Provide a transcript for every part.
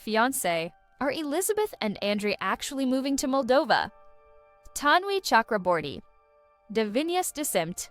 Fiance. Are Elizabeth and Andrei actually moving to Moldova? Tanwi Chakraborty. Divinius Desimt.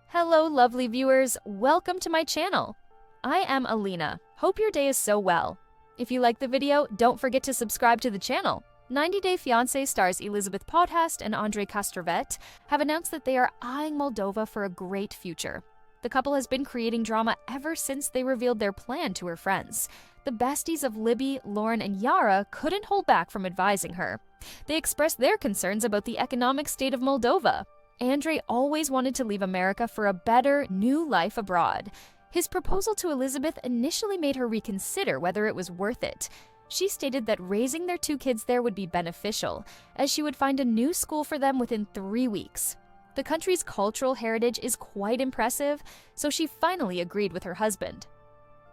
Hello, lovely viewers. Welcome to my channel. I am Alina. Hope your day is so well. If you like the video, don't forget to subscribe to the channel. 90 Day Fiancé stars Elizabeth Potthast and Andrei Castravet have announced that they are eyeing Moldova for a great future. The couple has been creating drama ever since they revealed their plan to her friends. The besties of Libby, Loren, and Yara couldn't hold back from advising her. They expressed their concerns about the economic state of Moldova. Andrei always wanted to leave America for a better, new life abroad. His proposal to Elizabeth initially made her reconsider whether it was worth it. She stated that raising their 2 kids there would be beneficial, as she would find a new school for them within 3 weeks. The country's cultural heritage is quite impressive, so she finally agreed with her husband.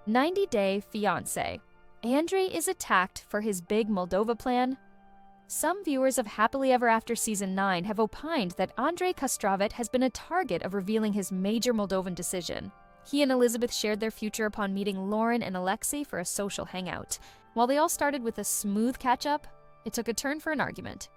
90 Day Fiancé. Andrei is attacked for his big Moldova plan. Some viewers of Happily Ever After Season 9 have opined that Andrei Castravet has been a target of revealing his major Moldovan decision. He and Elizabeth shared their future upon meeting Loren and Alexei for a social hangout. While they all started with a smooth catch-up, it took a turn for an argument.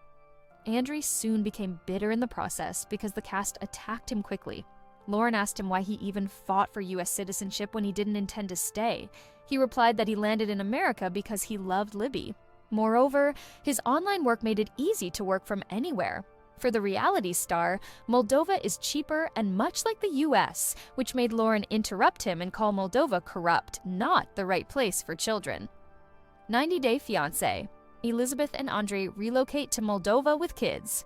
Andrei soon became bitter in the process because the cast attacked him quickly. Loren asked him why he even fought for U.S. citizenship when he didn't intend to stay. He replied that he landed in America because he loved Libby. Moreover, his online work made it easy to work from anywhere. For the reality star, Moldova is cheaper and much like the US, which made Loren interrupt him and call Moldova corrupt, not the right place for children. 90 Day Fiancé. Elizabeth and Andrei relocate to Moldova with kids.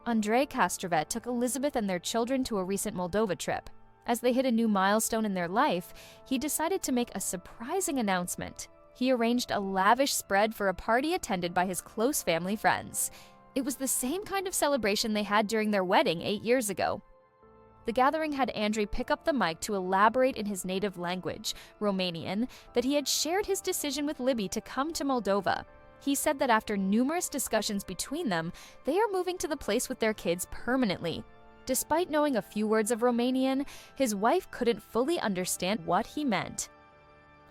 Andrei Castravet took Elizabeth and their children to a recent Moldova trip. As they hit a new milestone in their life, he decided to make a surprising announcement. He arranged a lavish spread for a party attended by his close family friends. It was the same kind of celebration they had during their wedding 8 years ago. The gathering had Andrei pick up the mic to elaborate in his native language, Romanian, that he had shared his decision with Libby to come to Moldova. He said that after numerous discussions between them, they are moving to the place with their kids permanently. Despite knowing a few words of Romanian, his wife couldn't fully understand what he meant.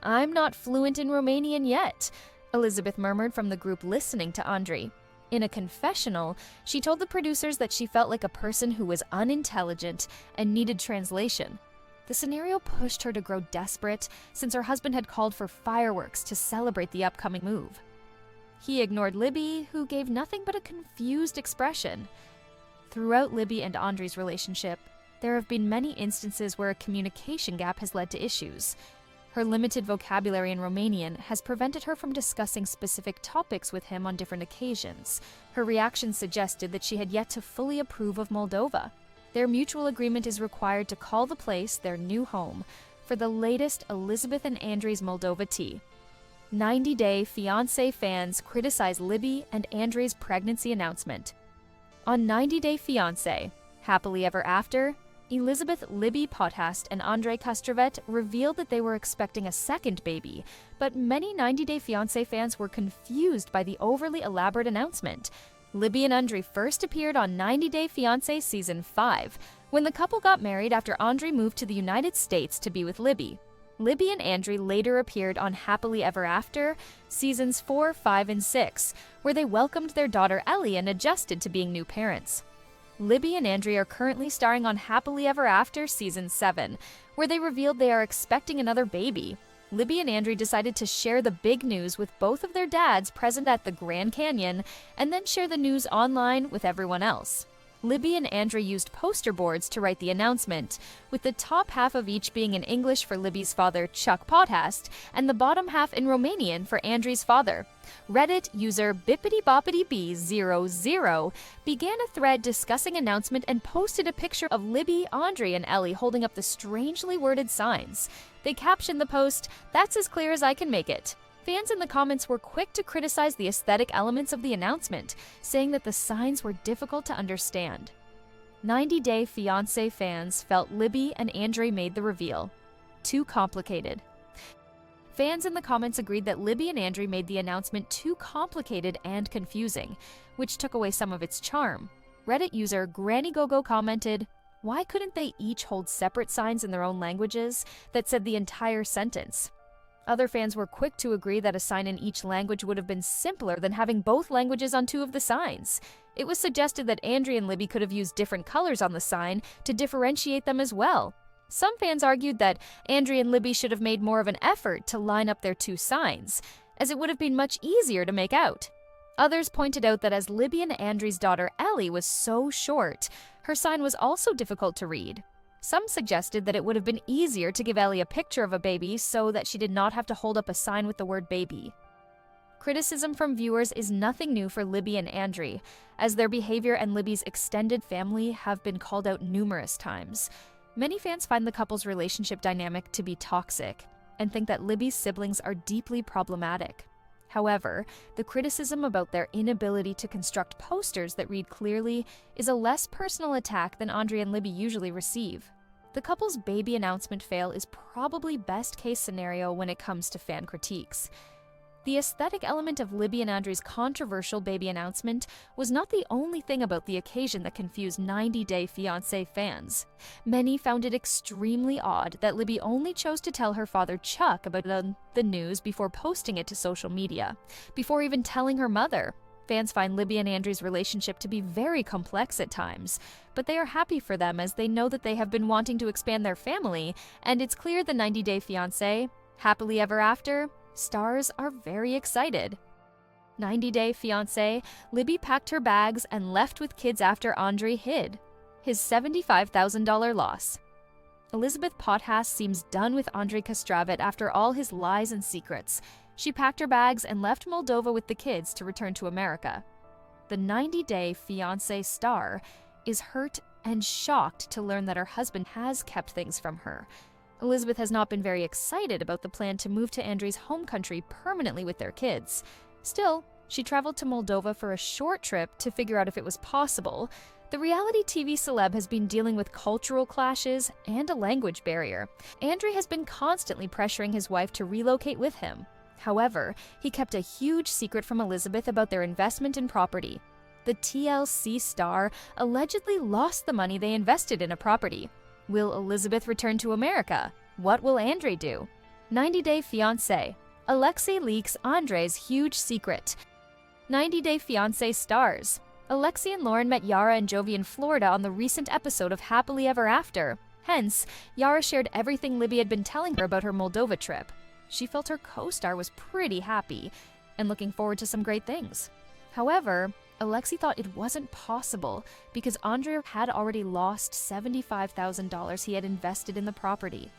"I'm not fluent in Romanian yet," Elizabeth murmured from the group listening to Andrei. In a confessional, she told the producers that she felt like a person who was unintelligent and needed translation. The scenario pushed her to grow desperate since her husband had called for fireworks to celebrate the upcoming move. He ignored Libby, who gave nothing but a confused expression. Throughout Libby and Andrei's relationship, there have been many instances where a communication gap has led to issues. Her limited vocabulary in Romanian has prevented her from discussing specific topics with him on different occasions. Her reaction suggested that she had yet to fully approve of Moldova. Their mutual agreement is required to call the place their new home. For the latest Elizabeth and Andrei's Moldova tea. 90 Day Fiancé fans criticize Libby and Andrei's pregnancy announcement. On 90 Day Fiancé, Happily Ever After, Elizabeth, Libby Potthast, and Andrei Castravet revealed that they were expecting a second baby, but many 90 Day Fiancé fans were confused by the overly elaborate announcement. Libby and Andrei first appeared on 90 Day Fiancé Season 5, when the couple got married after Andrei moved to the United States to be with Libby. Libby and Andrei later appeared on Happily Ever After, Seasons 4, 5, and 6, where they welcomed their daughter Ellie and adjusted to being new parents. Libby and Andrei are currently starring on Happily Ever After Season 7, where they revealed they are expecting another baby. Libby and Andrei decided to share the big news with both of their dads present at the Grand Canyon, and then share the news online with everyone else. Libby and Andrei used poster boards to write the announcement, with the top half of each being in English for Libby's father, Chuck Potthast, and the bottom half in Romanian for Andrei's father. Reddit user bippity-boppity-bee00 began a thread discussing announcement and posted a picture of Libby, Andrei, and Ellie holding up the strangely worded signs. They captioned the post, "That's as clear as I can make it." Fans in the comments were quick to criticize the aesthetic elements of the announcement, saying that the signs were difficult to understand. 90 Day Fiancé fans felt Libby and Andrei made the reveal too complicated. Fans in the comments agreed that Libby and Andrei made the announcement too complicated and confusing, which took away some of its charm. Reddit user GrannyGogo commented, "Why couldn't they each hold separate signs in their own languages that said the entire sentence?" Other fans were quick to agree that a sign in each language would have been simpler than having both languages on two of the signs. It was suggested that Andrei and Libby could have used different colors on the sign to differentiate them as well. Some fans argued that Andrei and Libby should have made more of an effort to line up their two signs, as it would have been much easier to make out. Others pointed out that as Libby and Andrei's daughter Ellie was so short, her sign was also difficult to read. Some suggested that it would have been easier to give Ellie a picture of a baby so that she did not have to hold up a sign with the word baby. Criticism from viewers is nothing new for Libby and Andrei, as their behavior and Libby's extended family have been called out numerous times. Many fans find the couple's relationship dynamic to be toxic and think that Libby's siblings are deeply problematic. However, the criticism about their inability to construct posters that read clearly is a less personal attack than Andrei and Libby usually receive. The couple's baby announcement fail is probably best-case scenario when it comes to fan critiques. The aesthetic element of Libby and Andrei's controversial baby announcement was not the only thing about the occasion that confused 90 Day Fiancé fans. Many found it extremely odd that Libby only chose to tell her father Chuck about the news before posting it to social media, before even telling her mother. Fans find Libby and Andrei's relationship to be very complex at times, but they are happy for them as they know that they have been wanting to expand their family, and it's clear the 90 Day Fiancé, happily ever after, stars are very excited. 90 Day Fiancé, Libby packed her bags and left with kids after Andrei hid. His $75,000 loss. Elizabeth Potthast seems done with Andrei Castravet after all his lies and secrets. She packed her bags and left Moldova with the kids to return to America. The 90 Day Fiancé star is hurt and shocked to learn that her husband has kept things from her. Elizabeth has not been very excited about the plan to move to Andrei's home country permanently with their kids. Still, she traveled to Moldova for a short trip to figure out if it was possible. The reality TV celeb has been dealing with cultural clashes and a language barrier. Andrei has been constantly pressuring his wife to relocate with him. However, he kept a huge secret from Elizabeth about their investment in property. The TLC star allegedly lost the money they invested in a property. Will Elizabeth return to America? What will Andrei do? 90 Day Fiancé. Alexei leaks Andrei's huge secret. 90 Day Fiancé stars. Alexei and Loren met Yara and Jovi in Florida on the recent episode of Happily Ever After. Hence, Yara shared everything Libby had been telling her about her Moldova trip. She felt her co-star was pretty happy and looking forward to some great things. However, Alexei thought it wasn't possible because Andrei had already lost $75,000 he had invested in the property.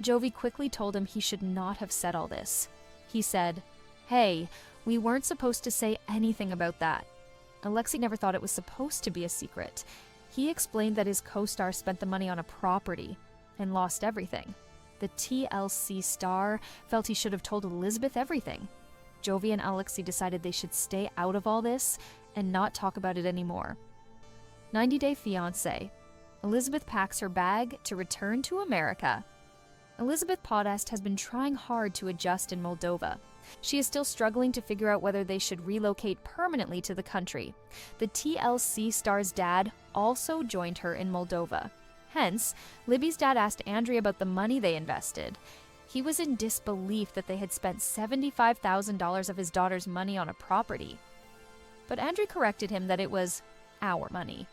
Jovi quickly told him he should not have said all this. He said, "Hey, we weren't supposed to say anything about that." Alexei never thought it was supposed to be a secret. He explained that his co-star spent the money on a property and lost everything. The TLC star felt he should have told Elizabeth everything. Jovi and Alexei decided they should stay out of all this and not talk about it anymore. 90 Day Fiancé. Elizabeth packs her bag to return to America. Elizabeth Potthast has been trying hard to adjust in Moldova. She is still struggling to figure out whether they should relocate permanently to the country. The TLC star's dad also joined her in Moldova. Hence, Libby's dad asked Andrei about the money they invested. He was in disbelief that they had spent $75,000 of his daughter's money on a property. But Andrei corrected him that it was our money.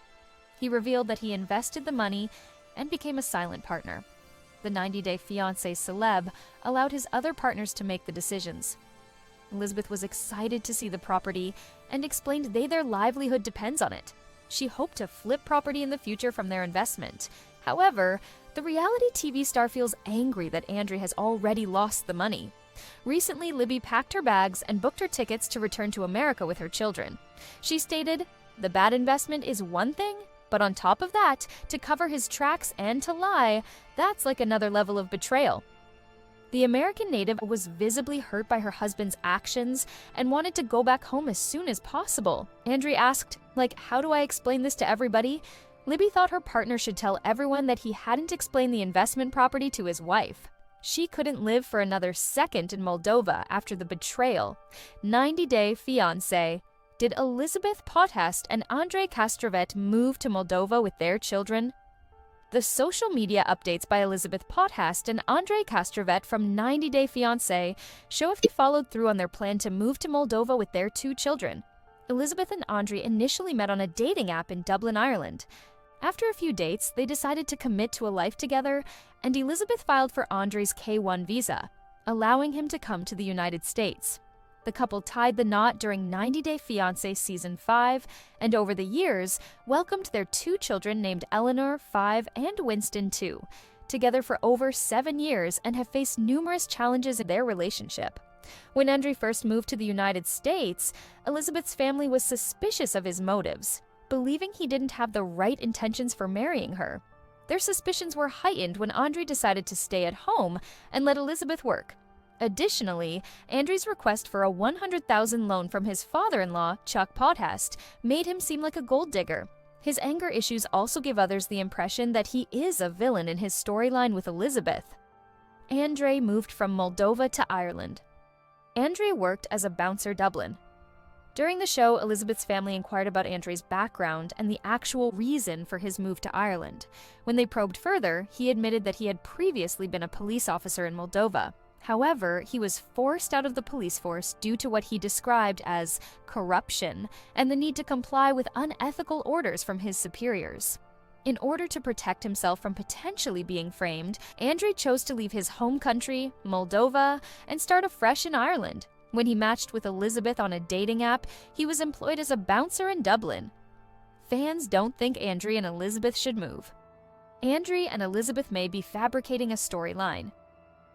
He revealed that he invested the money and became a silent partner. The 90 Day Fiancé celeb allowed his other partners to make the decisions. Elizabeth was excited to see the property and explained their livelihood depends on it. She hoped to flip property in the future from their investment. However, the reality TV star feels angry that Andrei has already lost the money. Recently, Libby packed her bags and booked her tickets to return to America with her children. She stated, "The bad investment is one thing, but on top of that, to cover his tracks and to lie, that's like another level of betrayal." The American native was visibly hurt by her husband's actions and wanted to go back home as soon as possible. Andrei asked, how do I explain this to everybody? Libby thought her partner should tell everyone that he hadn't explained the investment property to his wife. She couldn't live for another second in Moldova after the betrayal. 90 Day Fiancé. Did Elizabeth Potthast and Andrei Castravet move to Moldova with their children? The social media updates by Elizabeth Potthast and Andrei Castravet from 90 Day Fiancé show if they followed through on their plan to move to Moldova with their 2 children. Elizabeth and Andrei initially met on a dating app in Dublin, Ireland. After a few dates, they decided to commit to a life together, and Elizabeth filed for Andrei's K-1 visa, allowing him to come to the United States. The couple tied the knot during 90 Day Fiancé Season 5, and over the years, welcomed their 2 children named Eleanor, 5, and Winston, 2, together for over 7 years and have faced numerous challenges in their relationship. When Andrei first moved to the United States, Elizabeth's family was suspicious of his motives, believing he didn't have the right intentions for marrying her. Their suspicions were heightened when Andrei decided to stay at home and let Elizabeth work. Additionally, Andrei's request for a $100,000 loan from his father-in-law, Chuck Potthast, made him seem like a gold digger. His anger issues also give others the impression that he is a villain in his storyline with Elizabeth. Andrei moved from Moldova to Ireland. Andrei worked as a bouncer Dublin. During the show, Elizabeth's family inquired about Andrei's background and the actual reason for his move to Ireland. When they probed further, he admitted that he had previously been a police officer in Moldova. However, he was forced out of the police force due to what he described as corruption and the need to comply with unethical orders from his superiors. In order to protect himself from potentially being framed, Andrei chose to leave his home country, Moldova, and start afresh in Ireland. When he matched with Elizabeth on a dating app, he was employed as a bouncer in Dublin. Fans don't think Andrei and Elizabeth should move. Andrei and Elizabeth may be fabricating a storyline.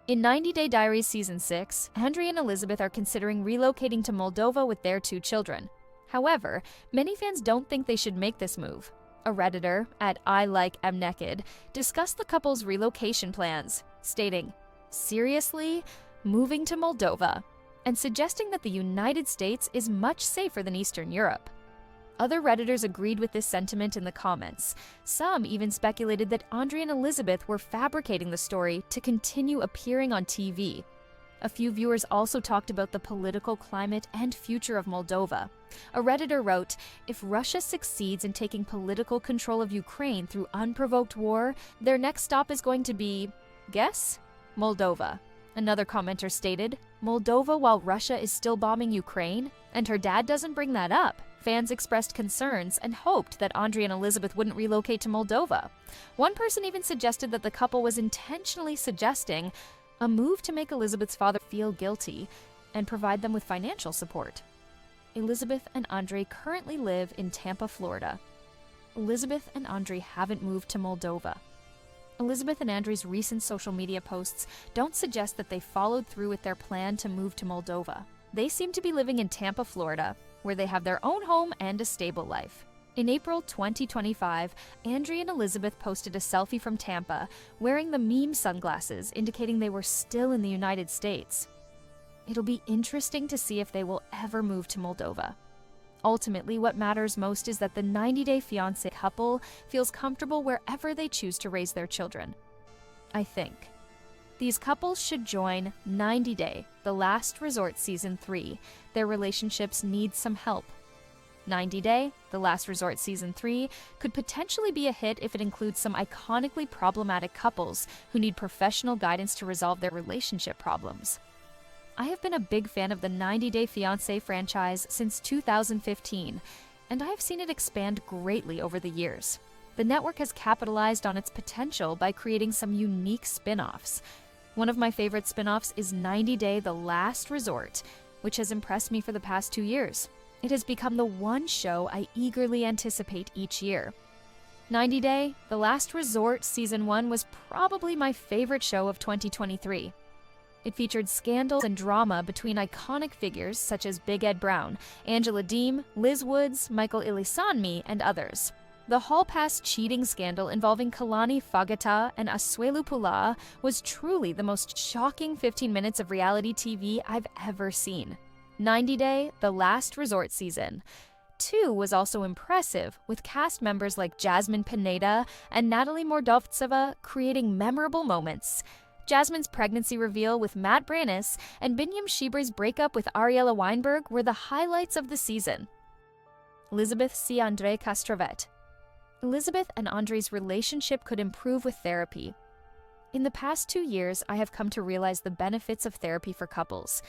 In 90 Day Diaries Season 6, Andrei and Elizabeth are considering relocating to Moldova with their 2 children. However, many fans don't think they should make this move. A Redditor, at @ILikeAmNaked, discussed the couple's relocation plans, stating, "Seriously? Moving to Moldova?" and suggesting that the United States is much safer than Eastern Europe. Other Redditors agreed with this sentiment in the comments. Some even speculated that Andrei and Elizabeth were fabricating the story to continue appearing on TV. A few viewers also talked about the political climate and future of Moldova. A Redditor wrote, "If Russia succeeds in taking political control of Ukraine through unprovoked war, their next stop is going to be, guess? Moldova." Another commenter stated, "Moldova while Russia is still bombing Ukraine? And her dad doesn't bring that up." Fans expressed concerns and hoped that Andrei and Elizabeth wouldn't relocate to Moldova. One person even suggested that the couple was intentionally suggesting a move to make Elizabeth's father feel guilty and provide them with financial support. Elizabeth and Andrei currently live in Tampa, Florida. Elizabeth and Andrei haven't moved to Moldova. Elizabeth and Andrei's recent social media posts don't suggest that they followed through with their plan to move to Moldova. They seem to be living in Tampa, Florida, where they have their own home and a stable life. In April 2025, Andrei and Elizabeth posted a selfie from Tampa, wearing the meme sunglasses, indicating they were still in the United States. It'll be interesting to see if they will ever move to Moldova. Ultimately, what matters most is that the 90 Day Fiancé couple feels comfortable wherever they choose to raise their children. I think these couples should join 90 Day, The Last Resort Season 3. Their relationships need some help. 90 Day, The Last Resort Season 3 could potentially be a hit if it includes some iconically problematic couples who need professional guidance to resolve their relationship problems. I have been a big fan of the 90 Day Fiancé franchise since 2015, and I have seen it expand greatly over the years. The network has capitalized on its potential by creating some unique spin-offs. One of my favorite spin-offs is 90 Day The Last Resort, which has impressed me for the past 2 years. It has become the one show I eagerly anticipate each year. 90 Day The Last Resort Season 1 was probably my favorite show of 2023. It featured scandals and drama between iconic figures such as Big Ed Brown, Angela Deem, Liz Woods, Michael Ilisanmi, and others. The Hall Pass cheating scandal involving Kalani Fagata and Asuelu Pula was truly the most shocking 15 minutes of reality TV I've ever seen. 90 Day The Last Resort Season 2 was also impressive, with cast members like Jasmine Pineda and Natalie Mordovtseva creating memorable moments. Jasmine's pregnancy reveal with Matt Brannis and Binyam Shibra's breakup with Ariella Weinberg were the highlights of the season. Elizabeth C. Andrei Castravet. Elizabeth and Andrei's relationship could improve with therapy. In the past 2 years, I have come to realize the benefits of therapy for couples.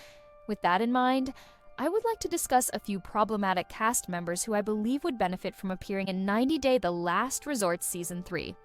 With that in mind, I would like to discuss a few problematic cast members who I believe would benefit from appearing in 90 Day The Last Resort Season 3.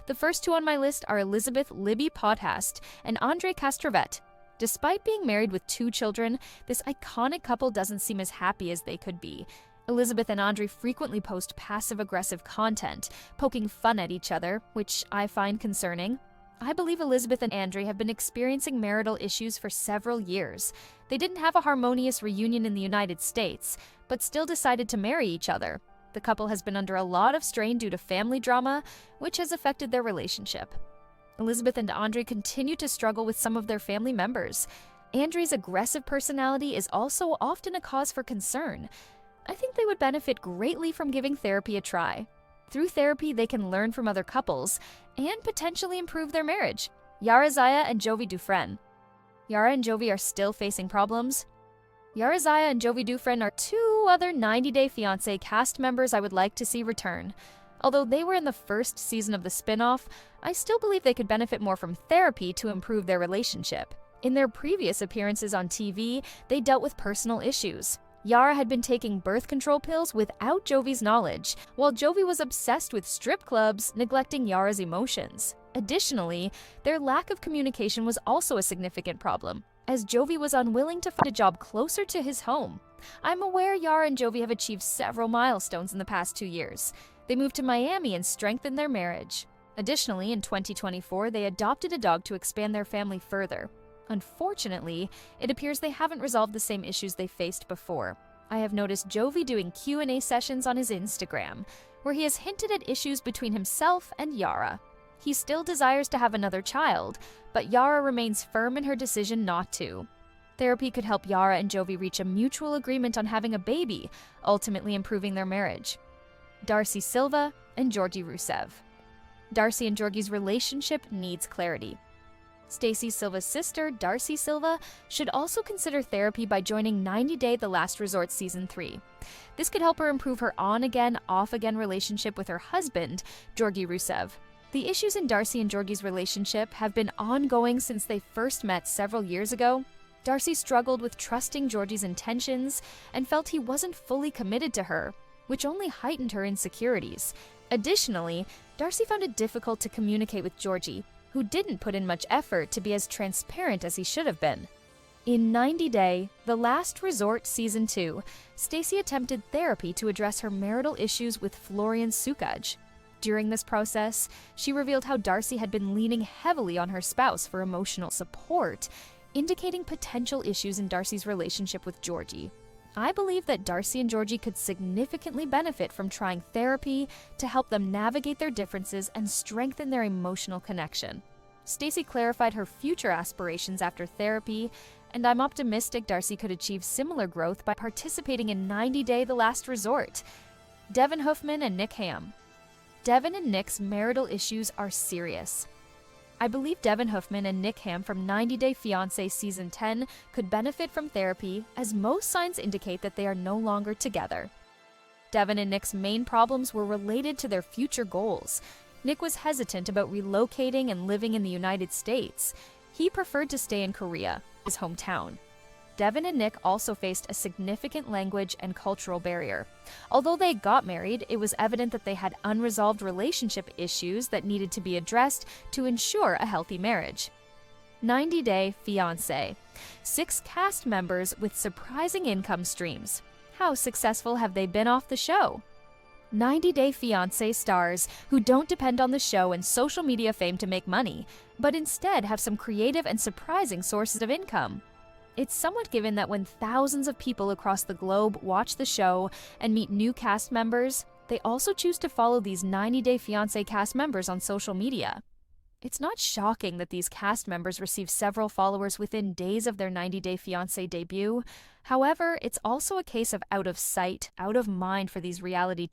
The first two on my list are Elizabeth Libby Potthast and Andrei Castravet. Despite being married with 2 children, this iconic couple doesn't seem as happy as they could be. Elizabeth and Andrei frequently post passive-aggressive content, poking fun at each other, which I find concerning. I believe Elizabeth and Andrei have been experiencing marital issues for several years. They didn't have a harmonious reunion in the United States, but still decided to marry each other. The couple has been under a lot of strain due to family drama, which has affected their relationship. Elizabeth and Andrei continue to struggle with some of their family members. Andrei's aggressive personality is also often a cause for concern. I think they would benefit greatly from giving therapy a try. Through therapy, they can learn from other couples and potentially improve their marriage. Yara Zaya and Jovi Dufresne. Yara and Jovi are still facing problems. Yara Zaya and Jovi Dufresne are 2 other 90 Day Fiancé cast members I would like to see return. Although they were in the first season of the spin-off, I still believe they could benefit more from therapy to improve their relationship. In their previous appearances on TV, they dealt with personal issues. Yara had been taking birth control pills without Jovi's knowledge, while Jovi was obsessed with strip clubs, neglecting Yara's emotions. Additionally, their lack of communication was also a significant problem, as Jovi was unwilling to find a job closer to his home. I'm aware Yara and Jovi have achieved several milestones in the past 2 years. They moved to Miami and strengthened their marriage. Additionally, in 2024, they adopted a dog to expand their family further. Unfortunately, it appears they haven't resolved the same issues they faced before. I have noticed Jovi doing Q&A sessions on his Instagram, where he has hinted at issues between himself and Yara. He still desires to have another child, but Yara remains firm in her decision not to. Therapy could help Yara and Jovi reach a mutual agreement on having a baby, ultimately improving their marriage. Darcy Silva and Georgi Rusev. Darcy and Georgi's relationship needs clarity. Stacy Silva's sister, Darcy Silva, should also consider therapy by joining 90 Day The Last Resort Season 3. This could help her improve her on-again, off-again relationship with her husband, Georgi Rusev. The issues in Darcy and Georgi's relationship have been ongoing since they first met several years ago. Darcy struggled with trusting Georgi's intentions and felt he wasn't fully committed to her, which only heightened her insecurities. Additionally, Darcy found it difficult to communicate with Georgi, who didn't put in much effort to be as transparent as he should have been. In 90 Day, The Last Resort Season 2, Stacy attempted therapy to address her marital issues with Florian Sukaj. During this process, she revealed how Darcy had been leaning heavily on her spouse for emotional support, indicating potential issues in Darcy's relationship with Georgi. I believe that Darcy and Georgi could significantly benefit from trying therapy to help them navigate their differences and strengthen their emotional connection. Stacy clarified her future aspirations after therapy, and I'm optimistic Darcy could achieve similar growth by participating in 90 Day The Last Resort. Devin Hoffman and Nick Ham. Devin and Nick's marital issues are serious. I believe Devin Hoffman and Nick Ham from 90 Day Fiancé Season 10 could benefit from therapy, as most signs indicate that they are no longer together. Devin and Nick's main problems were related to their future goals. Nick was hesitant about relocating and living in the United States. He preferred to stay in Korea, his hometown. Devin and Nick also faced a significant language and cultural barrier. Although they got married, it was evident that they had unresolved relationship issues that needed to be addressed to ensure a healthy marriage. 90 Day Fiancé. 6 cast members with surprising income streams. How successful have they been off the show? 90 Day Fiancé stars who don't depend on the show and social media fame to make money, but instead have some creative and surprising sources of income. It's somewhat given that when thousands of people across the globe watch the show and meet new cast members, they also choose to follow these 90 Day Fiancé cast members on social media. It's not shocking that these cast members receive several followers within days of their 90 Day Fiancé debut. However, it's also a case of out of sight, out of mind for these reality